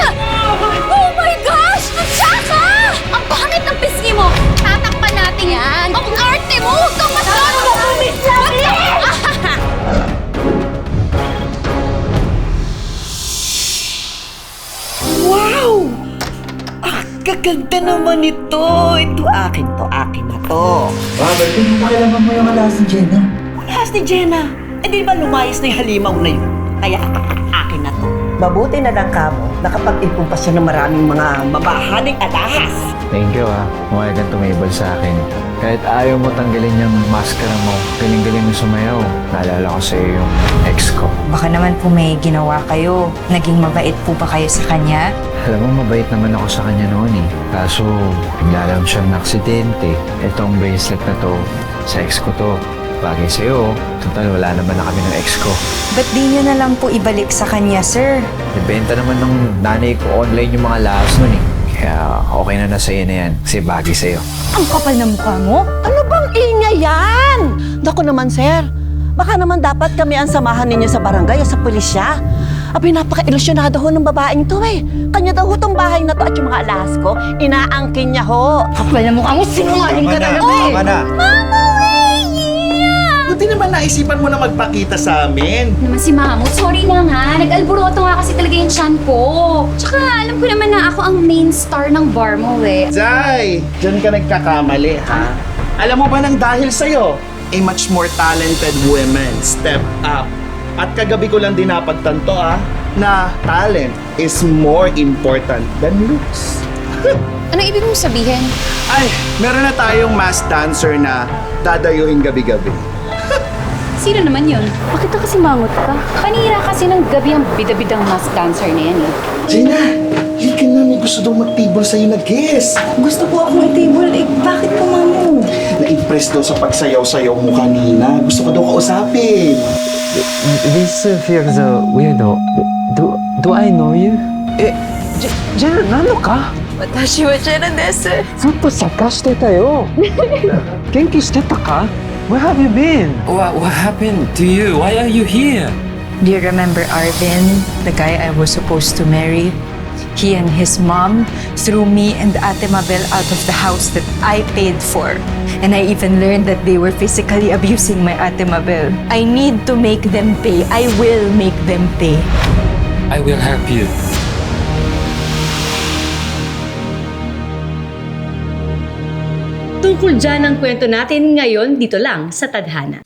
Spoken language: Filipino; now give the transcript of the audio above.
Oh my gosh! Tsaka! Ang pangit ng pisngi mo! Tatakpan natin yan! Ang arte mo! Huwag kang masyado mo kumisabi! Wow! Kaganda naman ito. Ito akin to, akin na to. Robert, kung pakilaman mo yung alas ni Jenna. Alas ni Jenna. Eh di ba lumayas na yung halimaw na yun? Kaya akin na to. Mabuti na lang kamo, nakapag-impong pa siya ng maraming mga mabahaning alahas. Thank you Huwag kang tumibol sa akin. Kahit ayaw mo tanggalin yung maskara mo, galing-galing mo sumayaw. Naalala ko sa iyo yung ex ko. Baka naman po may ginawa kayo. Naging mabait po ba kayo sa kanya? Alam mo, mabait naman ako sa kanya noon eh. Kaso, bigla lang siyang naksidente. Itong bracelet na to, sa ex ko to. Bagay sa'yo, total wala naman na kami ng ex ko. Ba't di niyo na lang po ibalik sa kanya, sir? Nabenta naman ng nanay ko online yung mga lahas nun eh. Kaya okay na sa'yo na yan, kasi bagay sa'yo. Ang kapal na mukha mo? Ano bang ingay yan? Naku naman, sir. Baka naman dapat kami ang samahan ninyo sa barangay o sa pulisya. Abay, napaka-ilusyonado ho ng babaeng to eh. Kanya daw ho tong bahay na to at yung mga alahas ko, inaangkin niya ho. Kapal na mukha mo, sinungaling ka talaga eh! Tama na. Buti naman naisipan mo na magpakita sa amin. Naman si Mamut, sorry na nga. Nag-alboroto nga kasi talaga yung tiyan ko. Tsaka alam ko naman na ako ang main star ng bar mo eh. Jai, dyan ka nagkakamali, ha? Alam mo ba nang dahil sa'yo, a much more talented women step up. At kagabi ko lang din napagtanto, na talent is more important than looks. Ano ibig mong sabihin? Ay, meron na tayong mass dancer na dadayuhin gabi-gabi. Sino naman yun? Bakit ka kasi mangot ka? Kanina kasi ng gabi ang bida-bidang mask dancer na yan eh. Gina, hindi na, may gusto daw mag-table sa'yo na guest. Gusto po ako mag-table eh. Bakit po, mamo? Na-impress daw sa pagsayaw-sayaw mo kanina. Gusto ko daw kausapin. This feels weirdo. Do I know you? Jenna, nano ka? 私はジェラです。ずっと探してたよ。元気してたか? Where have you been? What happened to you? Why are you here? Do you remember Arvin, the guy I was supposed to marry? He and his mom threw me and Ate Mabel out of the house that I paid for. And I even learned that they were physically abusing my Ate Mabel. I need to make them pay. I will make them pay. I will help you. Tungkol dyan ang kwento natin ngayon dito lang sa Tadhana.